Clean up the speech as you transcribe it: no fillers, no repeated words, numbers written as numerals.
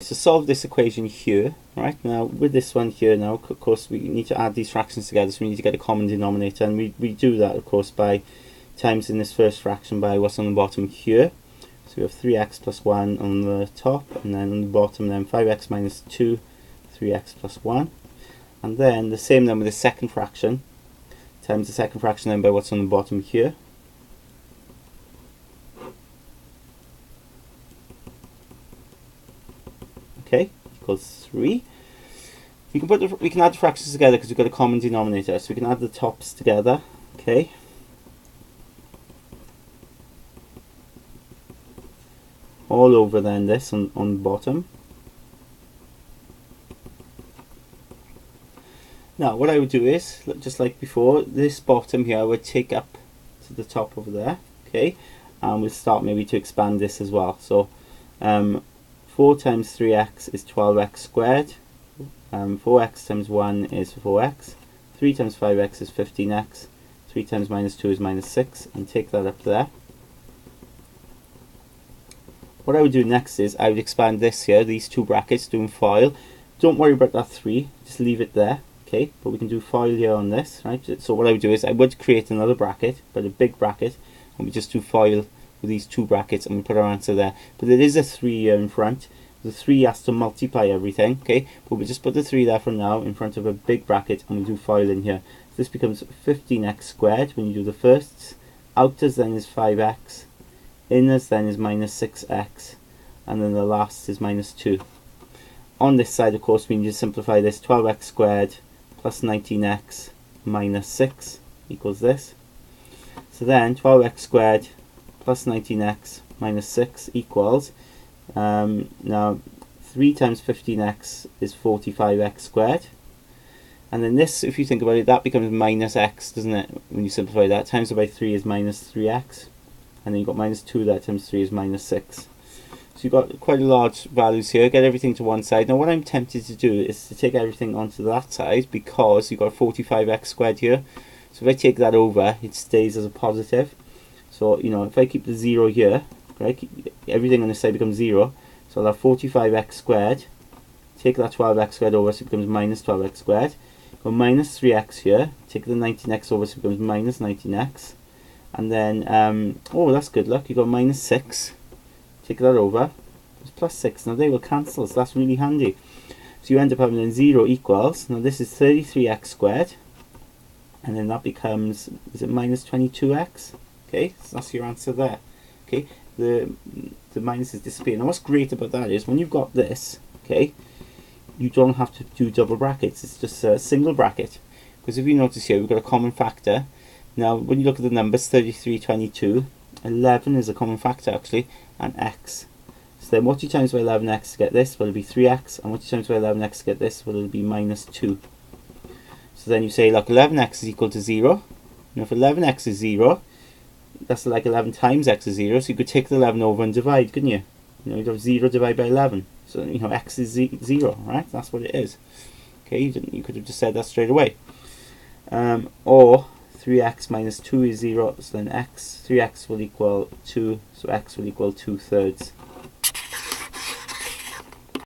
So solve this equation here, right? Now with this one here now, of course we need to add these fractions together, so we need to get a common denominator, and we do that of course by timesing this first fraction by what's on the bottom here. So we have 3x plus 1 on the top, and then on the bottom then 5x minus 2, 3x plus 1. And then the same then with the second fraction, times the second fraction then by what's on the bottom here. Okay, equals 3. We can add the fractions together because we've got a common denominator, so we can add the tops together. Okay. All over then this on the bottom. Now what I would do is, just like before, this bottom here I would take up to the top over there. Okay, and we'll start maybe to expand this as well. So 4 times 3x is 12x squared, 4x times 1 is 4x, 3 times 5x is 15x, 3 times minus 2 is minus 6, and take that up there. What I would do next is I would expand this here, these two brackets, doing FOIL. Don't worry about that 3, just leave it there, okay? But we can do FOIL here on this, right? So what I would do is I would create another bracket, but a big bracket, and we just do FOIL with these two brackets, and we put our answer there. But there is a 3 here in front. The 3 has to multiply everything, okay? But we just put the 3 there for now in front of a big bracket, and we do FOIL in here. So this becomes 15x squared when you do the firsts. Outers then is 5x. Inners then is minus 6x. And then the last is minus 2. On this side, of course, we need to simplify this. 12x squared plus 19x minus 6 equals this. So then 12x squared plus 19x minus 6 equals, now 3 times 15x is 45x squared. And then this, if you think about it, that becomes minus x, doesn't it? When you simplify that, times it by 3 is minus 3x. And then you've got minus 2 there, times 3 is minus 6. So you've got quite a large values here. Get everything to one side. Now what I'm tempted to do is to take everything onto that side, because you've got 45x squared here. So if I take that over, it stays as a positive. So, you know, if I keep the 0 here, right, everything on this side becomes 0. So I'll have 45x squared. Take that 12x squared over, so it becomes minus 12x squared. Go minus 3x here. Take the 19x over, so it becomes minus 19x. And then, oh, that's good luck. You got minus 6. Take that over. It's plus 6. Now they will cancel, so that's really handy. So you end up having then 0 equals, now this is 33x squared. And then that becomes, is it minus 22x? Okay, so that's your answer there. Okay, the minuses disappear. Now what's great about that is when you've got this, okay, you don't have to do double brackets. It's just a single bracket. Because if you notice here, we've got a common factor. Now when you look at the numbers, 33, 22, 11 is a common factor actually, and x. So then what you times by 11x to get this? Well, it'll be 3x, and what you times by 11x to get this? Well, it'll be minus 2. So then you say, look, 11x is equal to 0. Now if 11x is 0, that's like 11 times x is 0, so you could take the 11 over and divide, couldn't you? You know, you'd have 0 divided by 11. So, you know, x is 0, right? That's what it is. Okay, you could have just said that straight away. Or 3x minus 2 is 0, so then 3x will equal 2, so x will equal 2/3.